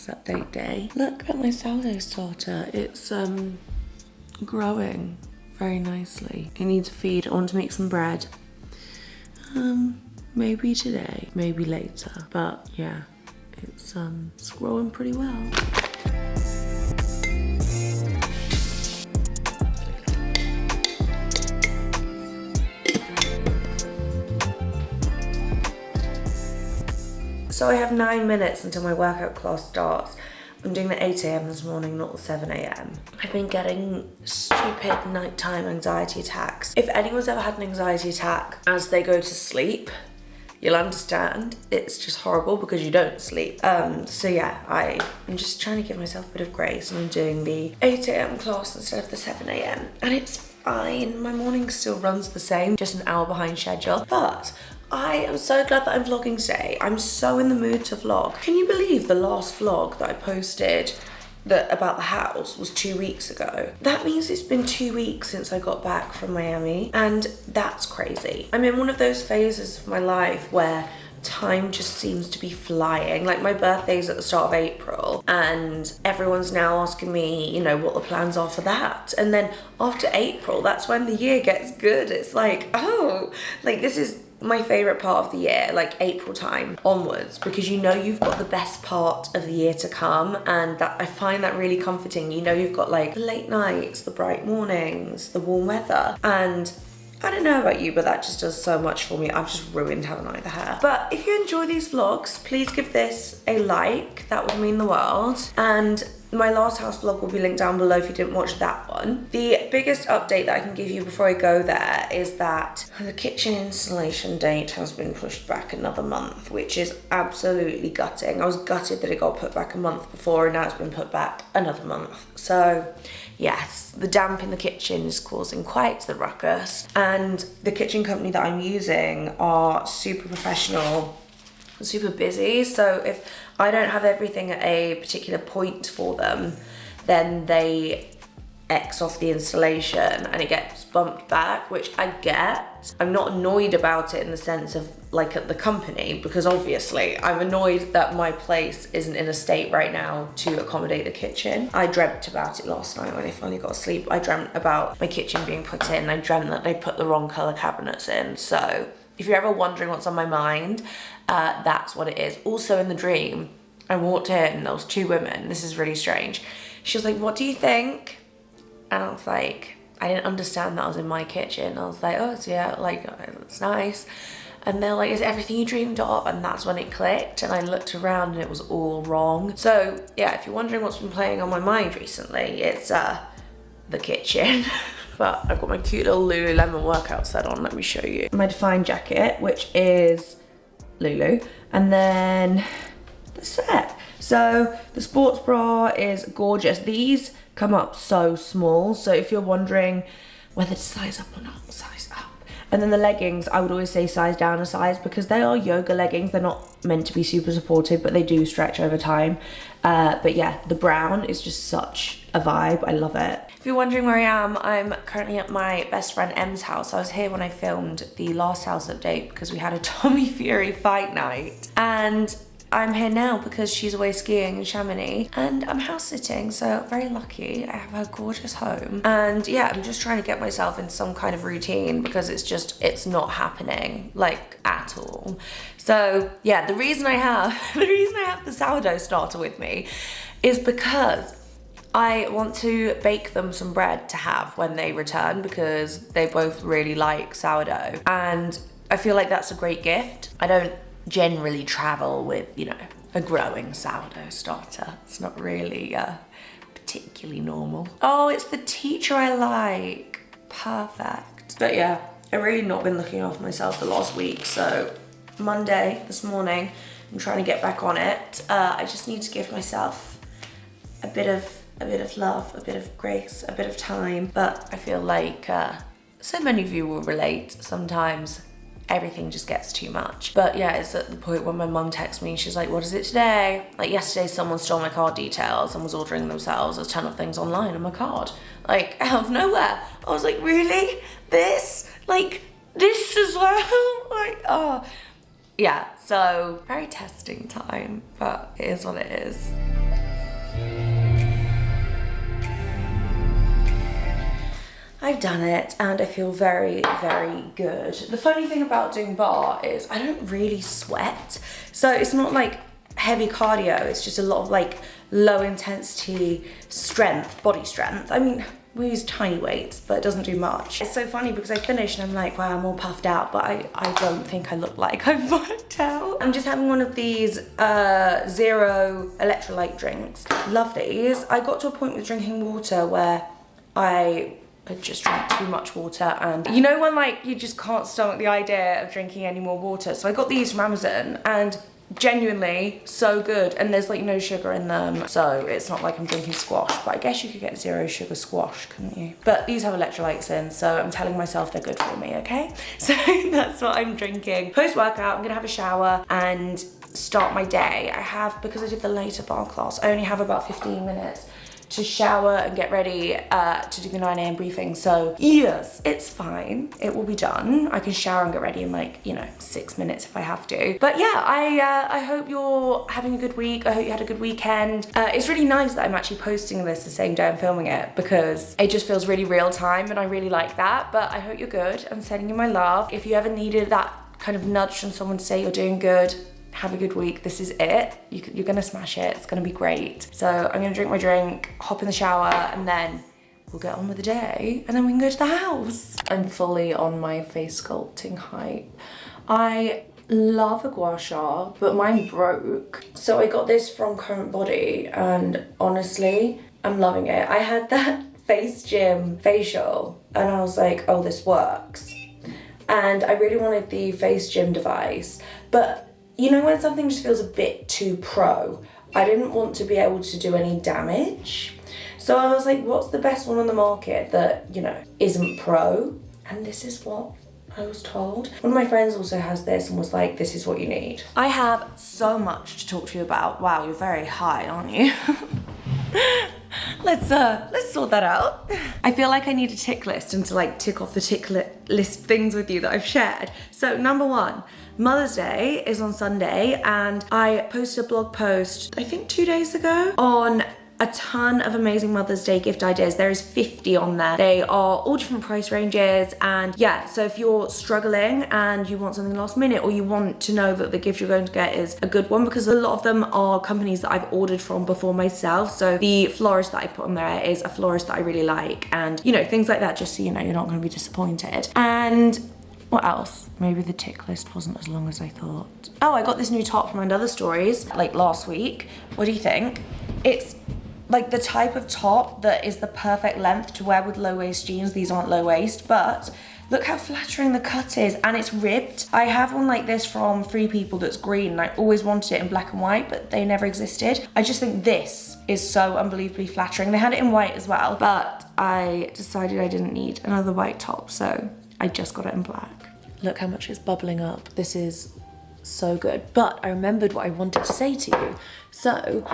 house update day. Look at my sourdough starter. It's growing very nicely. It needs a feed. I want to make some bread. Maybe today, maybe later. But yeah, it's growing pretty well. So I have 9 minutes until my workout class starts. I'm doing the 8 a.m. this morning, not the 7 a.m. I've been getting stupid nighttime anxiety attacks. If anyone's ever had an anxiety attack as they go to sleep, you'll understand. It's just horrible because you don't sleep. So yeah, I'm just trying to give myself a bit of grace, and I'm doing the 8 a.m. class instead of the 7 a.m. And it's fine. My morning still runs the same, just an hour behind schedule. But I am so glad that I'm vlogging today. I'm so in the mood to vlog. Can you believe the last vlog that I posted about the house was 2 weeks ago? That means it's been 2 weeks since I got back from Miami, and that's crazy. I'm in one of those phases of my life where time just seems to be flying. Like, my birthday's at the start of April, and everyone's now asking me, you know, what the plans are for that. And then after April, that's when the year gets good. It's like, oh, like, this is my favorite part of the year, like April time onwards, because you know you've got the best part of the year to come, and that I find that really comforting. You know, you've got like the late nights, the bright mornings, the warm weather, and I don't know about you, but that just does so much for me. I've just ruined, haven't I, the hair. But if you enjoy these vlogs, please give this a like. That would mean the world. And my last house vlog will be linked down below if you didn't watch that one. The biggest update that I can give you before I go there is that the kitchen installation date has been pushed back another month, which is absolutely gutting. I was gutted that it got put back a month before, and now it's been put back another month. So yes, the damp in the kitchen is causing quite the ruckus, and the kitchen company that I'm using are super professional, super busy. So if I don't have everything at a particular point for them, then they X off the installation and it gets bumped back, which I get. I'm not annoyed about it in the sense of like at the company, because obviously I'm annoyed that my place isn't in a state right now to accommodate the kitchen. I dreamt about it last night when I finally got to sleep. I dreamt about my kitchen being put in. I dreamt that they put the wrong colour cabinets in. So if you're ever wondering what's on my mind, that's what it is. Also in the dream, I walked in, there was 2 women. This is really strange. She was like, what do you think? And I was like, I didn't understand that I was in my kitchen. I was like, oh, it's, yeah, like, it's nice. And they're like, is it everything you dreamed of? And that's when it clicked, and I looked around and it was all wrong. So yeah, if you're wondering what's been playing on my mind recently, it's the kitchen. But I've got my cute little Lululemon workout set on. Let me show you. My Define jacket, which is Lulu. And then the set. So the sports bra is gorgeous. These come up so small. So if you're wondering whether to size up or not, size up. And then the leggings, I would always say size down a size, because they are yoga leggings. They're not meant to be super supportive, but they do stretch over time. But yeah, the brown is just such a vibe. I love it. If you're wondering where I am, I'm currently at my best friend Em's house. I was here when I filmed the last house update because we had a Tommy Fury fight night. And I'm here now because she's away skiing in Chamonix, and I'm house sitting, so very lucky. I have a gorgeous home, and yeah, I'm just trying to get myself in some kind of routine because it's not happening like at all. So yeah, the reason I have the sourdough starter with me is because I want to bake them some bread to have when they return, because they both really like sourdough, and I feel like that's a great gift. I don't generally travel with, you know, a growing sourdough starter. It's not really particularly normal. Oh, it's the teacher I like. Perfect. But yeah, I've really not been looking after myself the last week, so Monday, this morning, I'm trying to get back on it. I just need to give myself a bit of love, a bit of grace, a bit of time. But I feel like so many of you will relate. Sometimes everything just gets too much. But yeah, it's at the point when my mum texts me, she's like, what is it today? Like yesterday, someone stole my card details and was ordering themselves a ton of things online on my card. Like out of nowhere. I was like, really? This? Like this as well? Like, oh. Yeah, so very testing time, but it is what it is. I've done it and I feel very, very good. The funny thing about doing bar is I don't really sweat. So it's not like heavy cardio, it's just a lot of like low intensity strength, body strength. I mean, we use tiny weights, but it doesn't do much. It's so funny because I finish and I'm like, wow, I'm all puffed out, but I don't think I look like I've worked out. I'm just having one of these zero electrolyte drinks. Love these. I got to a point with drinking water where I just drank too much water, and you know when like you just can't stomach the idea of drinking any more water. So I got these from Amazon and genuinely so good, and there's like no sugar in them, so it's not like I'm drinking squash, but I guess you could get zero sugar squash, couldn't you? But these have electrolytes in, so I'm telling myself they're good for me, okay? So that's what I'm drinking. Post-workout, I'm gonna have a shower and start my day. I have, because I did the later bar class, I only have about 15 minutes to shower and get ready to do the 9 AM briefing. So yes, it's fine. It will be done. I can shower and get ready in like, you know, 6 minutes if I have to. But yeah, I hope you're having a good week. I hope you had a good weekend. It's really nice that I'm actually posting this the same day I'm filming it, because it just feels really real time and I really like that. But I hope you're good. I'm sending you my love. If you ever needed that kind of nudge from someone to say you're doing good, have a good week, this is it. You're gonna smash it, it's gonna be great. So I'm gonna drink my drink, hop in the shower, and then we'll get on with the day, and then we can go to the house. I'm fully on my face sculpting hype. I love a gua sha, but mine broke. So I got this from Current Body, and honestly, I'm loving it. I had that Face Gym facial, and I was like, oh, this works. And I really wanted the Face Gym device, but you know when something just feels a bit too pro? I didn't want to be able to do any damage. So I was like, what's the best one on the market that, you know, isn't pro? And this is what I was told. One of my friends also has this and was like, this is what you need. I have so much to talk to you about. Wow, you're very high, aren't you? Let's sort that out. I feel like I need a tick list and to like tick off the tick list things with you that I've shared. So number 1, Mother's Day is on Sunday, and I posted a blog post, I think 2 days ago, on a ton of amazing Mother's Day gift ideas. There is 50 on there. They are all different price ranges, and yeah, so if you're struggling and you want something last minute, or you want to know that the gift you're going to get is a good one, because a lot of them are companies that I've ordered from before myself. So the florist that I put on there is a florist that I really like, and you know, things like that, just so you know, you're not gonna be disappointed. And what else? Maybe the tick list wasn't as long as I thought. Oh, I got this new top from another stories, like last week. What do you think? It's like the type of top that is the perfect length to wear with low-waist jeans. These aren't low-waist, but look how flattering the cut is, and it's ribbed. I have one like this from Free People that's green, and I always wanted it in black and white, but they never existed. I just think this is so unbelievably flattering. They had it in white as well, but I decided I didn't need another white top, so I just got it in black. Look how much it's bubbling up. This is so good. But I remembered what I wanted to say to you. So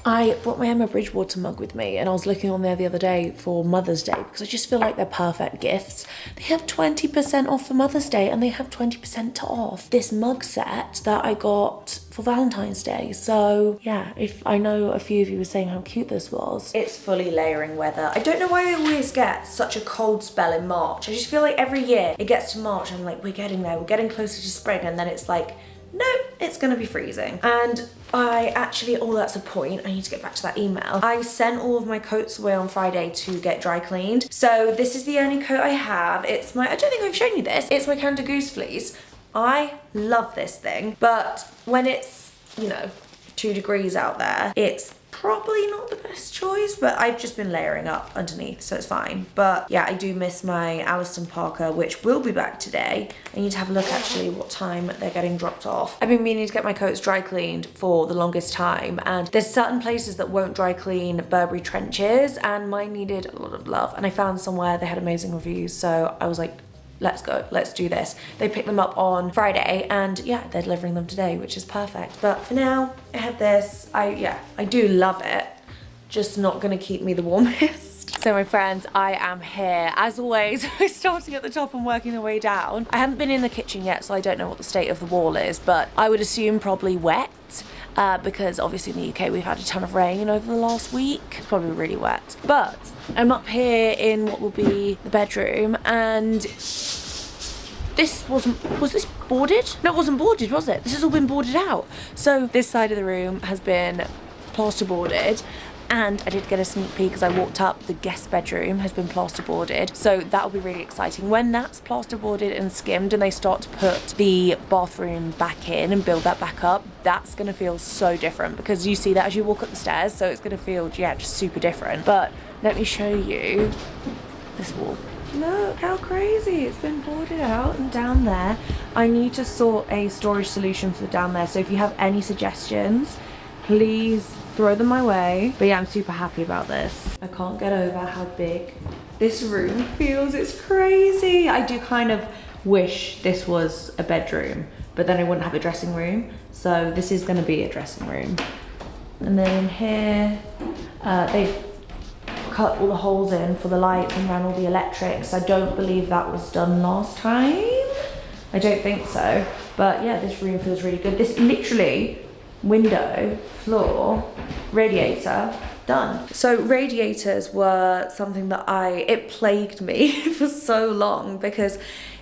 I brought my Emma Bridgewater mug with me, and I was looking on there the other day for Mother's Day because I just feel like they're perfect gifts. They have 20% off for Mother's Day, and they have 20% off this mug set that I got for Valentine's Day. So yeah, if I know a few of you were saying how cute this was. It's fully layering weather. I don't know why I always get such a cold spell in March. I just feel like every year it gets to March and I'm like, we're getting there, we're getting closer to spring, and then it's like, nope, it's gonna be freezing. And I actually, oh, that's a point. I need to get back to that email. I sent all of my coats away on Friday to get dry cleaned. So this is the only coat I have. It's my, I don't think I've shown you this. It's my Canada Goose fleece. I love this thing, but when it's, you know, 2 degrees out there, it's probably not the best choice, but I've just been layering up underneath, so it's fine. But yeah, I do miss my Alliston Parker, which will be back today. I need to have a look actually what time they're getting dropped off. I've been meaning to get my coats dry cleaned for the longest time, and there's certain places that won't dry clean Burberry trenches, and mine needed a lot of love, and I found somewhere they had amazing reviews, so I was like, let's go, let's do this. They picked them up on Friday, and yeah, they're delivering them today, which is perfect. But for now, I have this. I do love it, just not gonna keep me the warmest. So my friends, I am here. As always, we're starting at the top and working our way down. I haven't been in the kitchen yet, so I don't know what the state of the wall is, but I would assume probably wet. Because obviously in the UK we've had a ton of rain over the last week. It's probably really wet. But I'm up here in what will be the bedroom, and was this boarded? No, it wasn't boarded, was it? This has all been boarded out. So this side of the room has been plasterboarded, and I did get a sneak peek as I walked up. The guest bedroom has been plasterboarded, so that'll be really exciting. When that's plasterboarded and skimmed and they start to put the bathroom back in and build that back up, that's gonna feel so different, because you see that as you walk up the stairs, so it's gonna feel, yeah, just super different. But let me show you this wall. Look how crazy, it's been boarded out. And down there, I need to sort a storage solution for down there, so if you have any suggestions, please throw them my way. But yeah, I'm super happy about this. I can't get over how big this room feels. It's crazy. I do kind of wish this was a bedroom, but then I wouldn't have a dressing room. So this is gonna be a dressing room. And then in here, they've cut all the holes in for the lights and ran all the electrics. I don't believe that was done last time. I don't think so. But yeah, this room feels really good. This literally, window, floor, radiator, done. So radiators were something that it plagued me for so long, because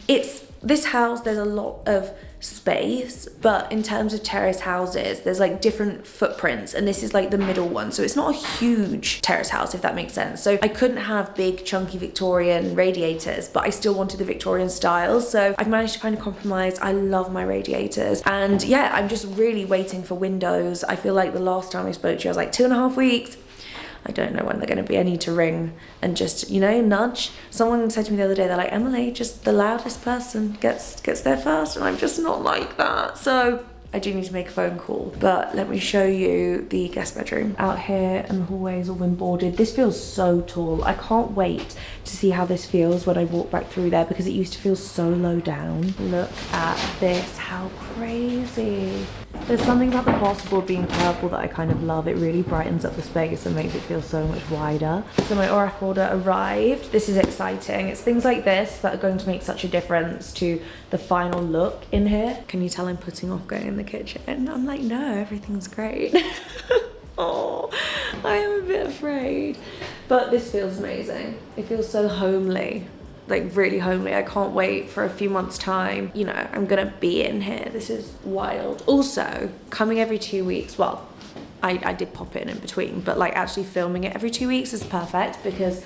this house, there's a lot of space, but in terms of terrace houses, there's like different footprints, and this is like the middle one, so it's not a huge terrace house, if that makes sense. So I couldn't have big chunky Victorian radiators, but I still wanted the Victorian style, so I've managed to find a compromise. I love my radiators, and yeah, I'm just really waiting for windows. I feel like the last time I spoke to you, I was like 2.5 weeks. I don't know when they're going to be. I need to ring and just, you know, nudge. Someone said to me the other day, they're like, Emily, just the loudest person gets there first, and I'm just not like that. So I do need to make a phone call. But let me show you the guest bedroom. Out here, and the hallway's all been boarded. This feels so tall. I can't wait to see how this feels when I walk back through there, because it used to feel so low down. Look at this, how crazy. There's something about the plasterboard being purple that I kind of love. It really brightens up the space and makes it feel so much wider. So my Aurac order arrived. This is exciting. It's things like this that are going to make such a difference to the final look in here. Can you tell I'm putting off going in the kitchen? I'm like, no, everything's great. Oh, I am a bit afraid. But this feels amazing. It feels so homely. Like really homely. I can't wait for a few months time. You know, I'm gonna be in here. This is wild. Also, coming every 2 weeks, well, I did pop it in between, but like actually filming it every 2 weeks is perfect, because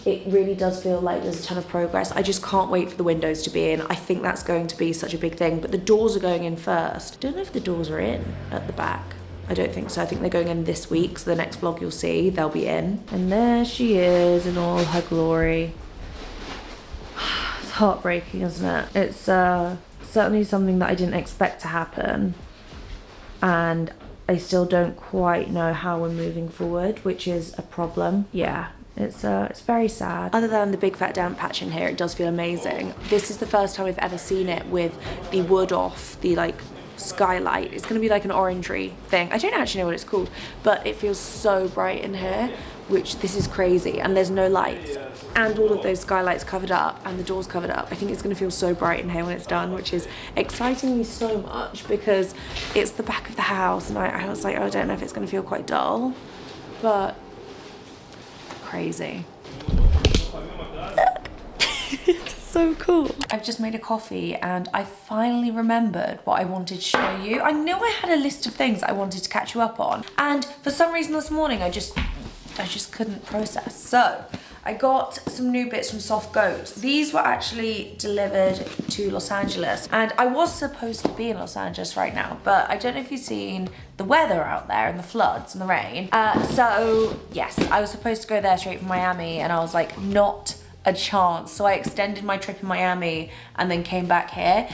it really does feel like there's a ton of progress. I just can't wait for the windows to be in. I think that's going to be such a big thing, but the doors are going in first. Don't know if the doors are in at the back. I don't think so. I think they're going in this week, so the next vlog you'll see, they'll be in. And there she is in all her glory. Heartbreaking, isn't it? It's certainly something that I didn't expect to happen, and I still don't quite know how we're moving forward, which is a problem. Yeah, it's very sad. Other than the big fat damp patch in here, it does feel amazing. This is the first time I've ever seen it with the wood off the like skylight. It's gonna be like an orangery thing. I don't actually know what it's called, but it feels so bright in here, which this is crazy, and there's no lights. And all of those skylights covered up and the doors covered up. I think it's gonna feel so bright in here when it's done, which is exciting me so much, because it's the back of the house, and I was like, oh, I don't know if it's gonna feel quite dull, but crazy. So cool. I've just made a coffee, and I finally remembered what I wanted to show you. I knew I had a list of things I wanted to catch you up on, and for some reason this morning I just couldn't process. So I got some new bits from Soft Goat. These were actually delivered to Los Angeles, and I was supposed to be in Los Angeles right now, but I don't know if you've seen the weather out there and the floods and the rain. So yes, I was supposed to go there straight from Miami, and I was like, not a chance. So I extended my trip in Miami and then came back here.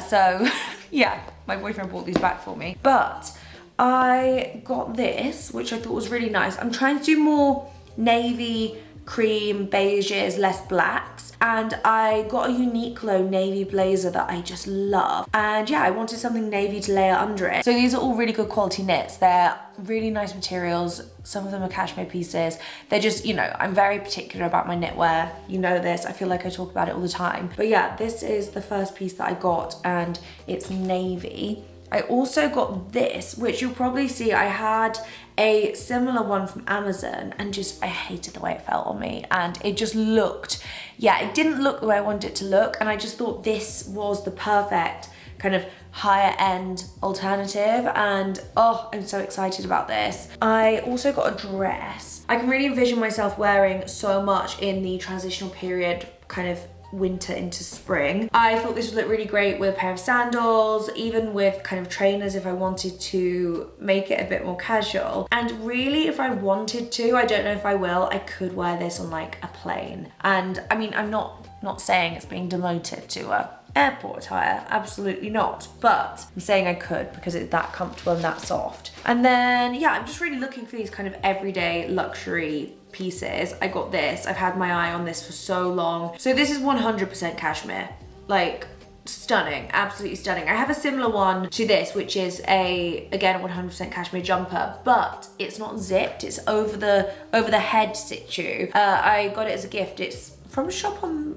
So yeah, my boyfriend brought these back for me. But I got this, which I thought was really nice. I'm trying to do more navy, cream, beiges, less blacks. and I got a Uniqlo navy blazer that I just love. And yeah, I wanted something navy to layer under it. So these are all really good quality knits. They're really nice materials. Some of them are cashmere pieces. They're just, you know, I'm very particular about my knitwear. You know this, I feel like I talk about it all the time. But yeah, this is the first piece that I got, and it's navy. I also got this, which you'll probably see. I had a similar one from Amazon, and just, I hated the way it felt on me, and it just looked, yeah, it didn't look the way I wanted it to look, and I just thought this was the perfect kind of higher end alternative, and oh, I'm so excited about this. I also got a dress. I can really envision myself wearing so much in the transitional period, kind of winter into spring. I thought this would look really great with a pair of sandals, even with kind of trainers if I wanted to make it a bit more casual. And really, if I wanted to, I don't know if I will, I could wear this on like a plane. And I mean, I'm not saying it's being demoted to a airport attire, absolutely not, but I'm saying I could because it's that comfortable and that soft. And then yeah, I'm just really looking for these kind of everyday luxury pieces. I got this. I've had my eye on this for so long. So this is 100% cashmere, like stunning, absolutely stunning. I have a similar one to this, which is again 100% cashmere jumper, but it's not zipped, it's over the head situ. I got it as a gift. It's from a shop on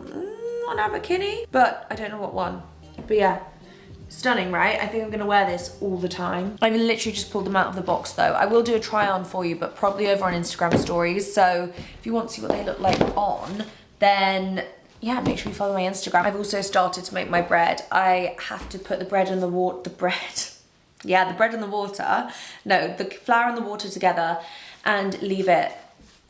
McKinney, but I don't know what one. But yeah, stunning, right? I think I'm gonna wear this all the time. I've literally just pulled them out of the box though. I will do a try on for you, but probably over on Instagram stories. So if you want to see what they look like on, then yeah, make sure you follow my Instagram. I've also started to make my bread. I have to put the bread and the bread and the water, no, the flour and the water together and leave it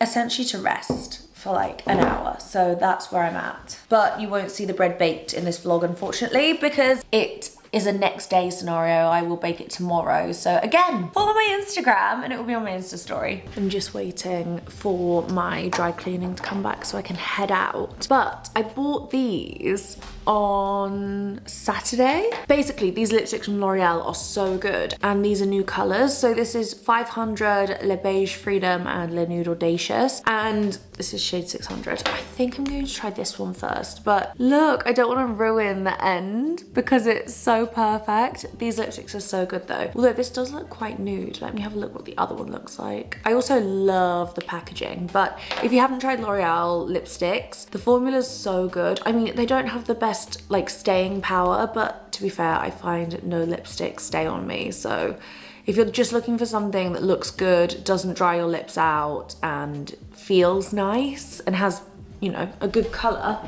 essentially to rest for like an hour. So that's where I'm at. But you won't see the bread baked in this vlog, unfortunately, because it is a next day scenario. I will bake it tomorrow. So again, follow my Instagram and it will be on my Insta story. I'm just waiting for my dry cleaning to come back so I can head out. But I bought these on Saturday. Basically, these lipsticks from L'Oreal are so good, and these are new colors. So this is 500, Le Beige Freedom, and Le Nude Audacious, and this is shade 600. I think I'm going to try this one first, but look, I don't want to ruin the end because it's so perfect. These lipsticks are so good though. Although this does look quite nude. Let me have a look what the other one looks like. I also love the packaging, but if you haven't tried L'Oreal lipsticks, the formula's so good. I mean, they don't have the best like staying power, but to be fair, I find no lipsticks stay on me. So if you're just looking for something that looks good, doesn't dry your lips out, and feels nice, and has, you know, a good color,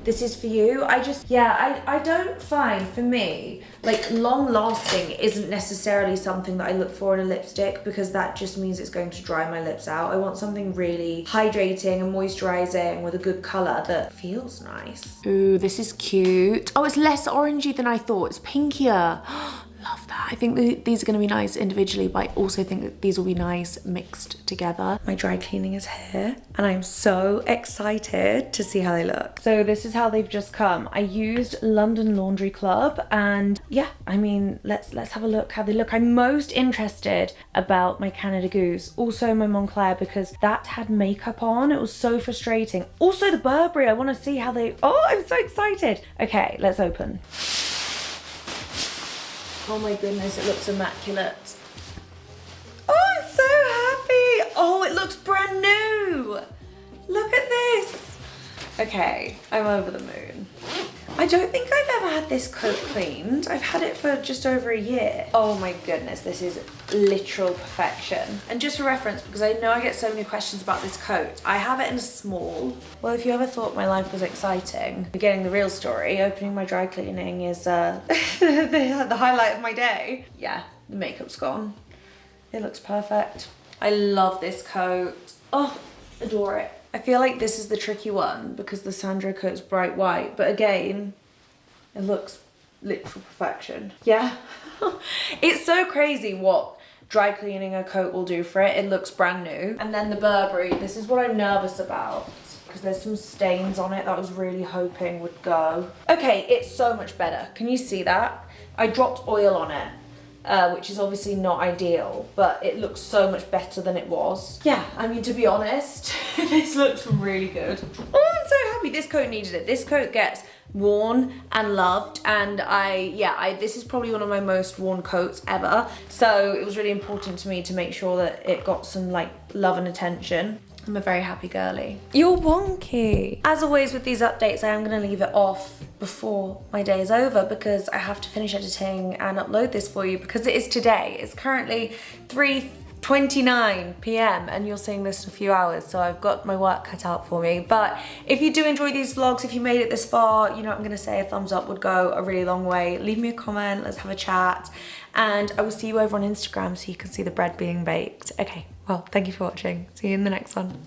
this is for you. I don't find, for me, like long lasting isn't necessarily something that I look for in a lipstick, because that just means it's going to dry my lips out. I want something really hydrating and moisturizing with a good color that feels nice. Ooh, this is cute. Oh, it's less orangey than I thought. It's pinkier. Love that. I think these are going to be nice individually, but I also think that these will be nice mixed together. My dry cleaning is here and I'm so excited to see how they look. So this is how they've just come. I used London Laundry Club, and yeah, I mean, let's have a look how they look. I'm most interested about my Canada Goose, also my Montclair, because that had makeup on. It was so frustrating. Also the Burberry, I want to see how they, oh, I'm so excited. Okay, let's open. Oh my goodness, it looks immaculate. Oh, I'm so happy. Oh, it looks brand new. Look at this. Okay, I'm over the moon. I don't think I've ever had this coat cleaned. I've had it for just over a year. Oh my goodness, this is literal perfection. And just for reference, because I know I get so many questions about this coat, I have it in a small. Well, if you ever thought my life was exciting, getting the real story, opening my dry cleaning is the highlight of my day. Yeah, the makeup's gone. It looks perfect. I love this coat. Oh, adore it. I feel like this is the tricky one because the Sandro coat's bright white, but again, it looks literal perfection. Yeah, it's so crazy what dry cleaning a coat will do for it. It looks brand new. And then the Burberry, this is what I'm nervous about because there's some stains on it that I was really hoping would go. Okay, it's so much better. Can you see that? I dropped oil on it. Which is obviously not ideal, but it looks so much better than it was. Yeah, I mean, to be honest, this looks really good. Oh, I'm so happy. This coat needed it. This coat gets worn and loved, and this is probably one of my most worn coats ever. So it was really important to me to make sure that it got some like love and attention. I'm a very happy girly. You're wonky. As always with these updates, I am gonna leave it off before my day is over because I have to finish editing and upload this for you because it is today. It's currently 3:29 p.m. and you're seeing this in a few hours, so I've got my work cut out for me. But if you do enjoy these vlogs, if you made it this far, you know what I'm gonna say, a thumbs up would go a really long way. Leave me a comment, let's have a chat, and I will see you over on Instagram so you can see the bread being baked. Okay, well, thank you for watching. See you in the next one.